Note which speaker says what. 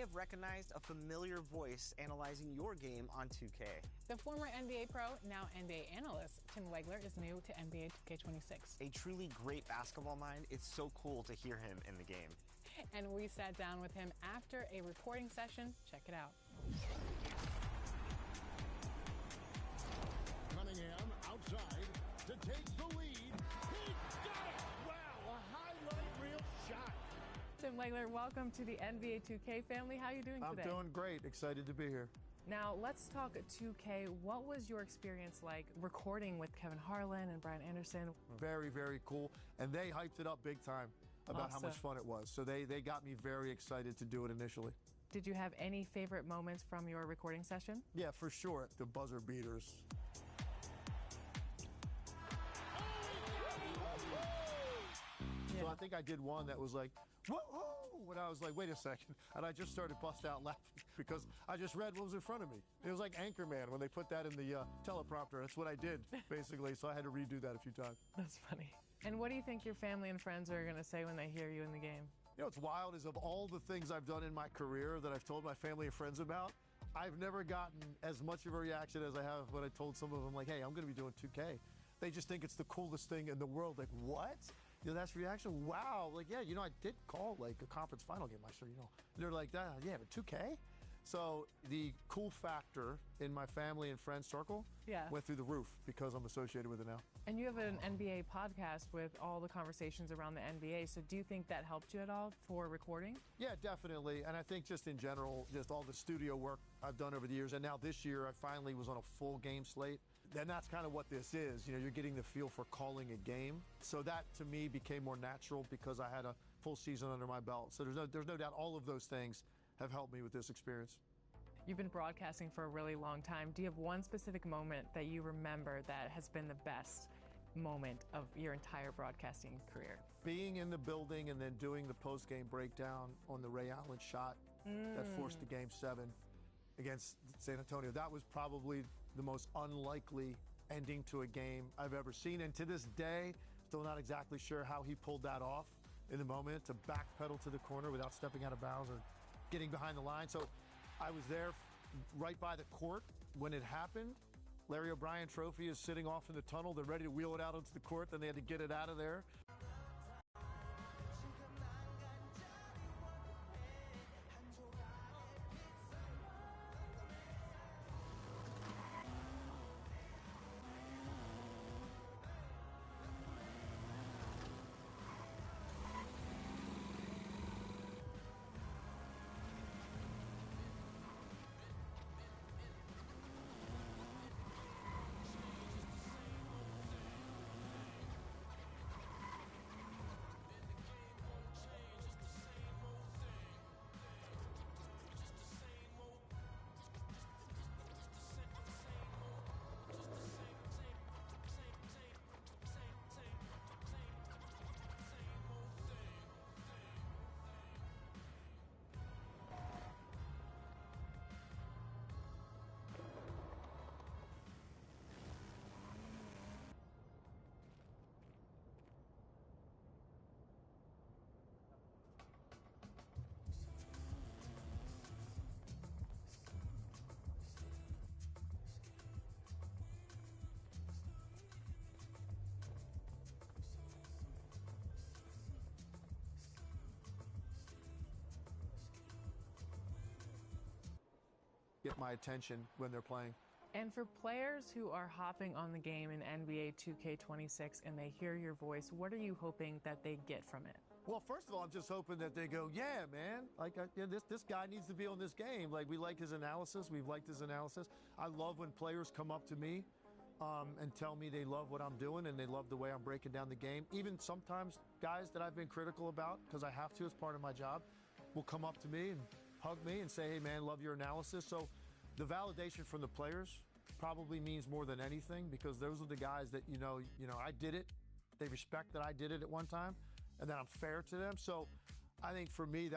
Speaker 1: have recognized a familiar voice analyzing your game on 2K.
Speaker 2: The former NBA pro, now NBA analyst, Tim Legler is new to NBA 2K26.
Speaker 1: A truly great basketball mind. It's so cool to hear him in the game.
Speaker 2: And we sat down with him after a reporting session. Check it out.
Speaker 3: Cunningham outside to take the lead. He got it! Wow, a highlight reel shot.
Speaker 2: Tim Legler, welcome to the NBA 2K family. How are you doing today?
Speaker 4: I'm doing great. Excited to be here.
Speaker 2: Now, let's talk 2K. What was your experience like recording with Kevin Harlan and Brian Anderson?
Speaker 4: Very, very cool. And they hyped it up big time about how much fun it was. So they got me very excited to do it initially.
Speaker 2: Did you have any favorite moments from your recording session?
Speaker 4: Yeah, for sure. The buzzer beaters. So I think I did one that was like, whoa, when I was like, wait a second. And I just started bust out laughing because I just read what was in front of me. It was like Anchorman when they put that in the teleprompter. That's what I did, basically. So I had to redo that a few times.
Speaker 2: That's funny. And what do you think your family and friends are going to say when they hear you in the game?
Speaker 4: You know, what's wild is of all the things I've done in my career that I've told my family and friends about, I've never gotten as much of a reaction as I have when I told some of them, like, hey, I'm going to be doing 2K. They just think it's the coolest thing in the world. Like, what? You know, that's reaction. Wow. Like, yeah, you know, I did call like a conference final game last year, you know. And they're like, yeah, but 2K? So the cool factor in my family and friend circle went through the roof because I'm associated with it now.
Speaker 2: And you have an NBA podcast with all the conversations around the NBA. So do you think that helped you at all for recording?
Speaker 4: Yeah, definitely. And I think just in general, just all the studio work I've done over the years. And now this year, I finally was on a full game slate. And that's kind of what this is. You know, you're getting the feel for calling a game. So that, to me, became more natural because I had a full season under my belt. So there's no doubt all of those things have helped me with this experience.
Speaker 2: You've been broadcasting for a really long time. Do you have one specific moment that you remember that has been the best moment of your entire broadcasting career?
Speaker 4: Being in the building and then doing the post-game breakdown on the Ray Allen shot that forced the Game 7 against San Antonio. That was probably the most unlikely ending to a game I've ever seen. And to this day, still not exactly sure how he pulled that off in the moment to backpedal to the corner without stepping out of bounds or getting behind the line. So I was there right by the court when it happened. Larry O'Brien trophy is sitting off in the tunnel. They're ready to wheel it out onto the court. Then they had to get it out of there. Get my attention when they're playing.
Speaker 2: And for players who are hopping on the game in NBA 2K26 and they hear your voice, what are you hoping that they get from it?
Speaker 4: Well, first of all, I'm just hoping that they go, yeah, man, like this guy needs to be on this game. Like, we like his analysis. We've liked his analysis. I love when players come up to me and tell me they love what I'm doing and they love the way I'm breaking down the game. Even sometimes guys that I've been critical about, because I have to as part of my job, will come up to me and hug me and say, hey, man, love your analysis. So the validation from the players probably means more than anything, because those are the guys that, you know, I did it. They respect that I did it at one time and that I'm fair to them. So I think for me, that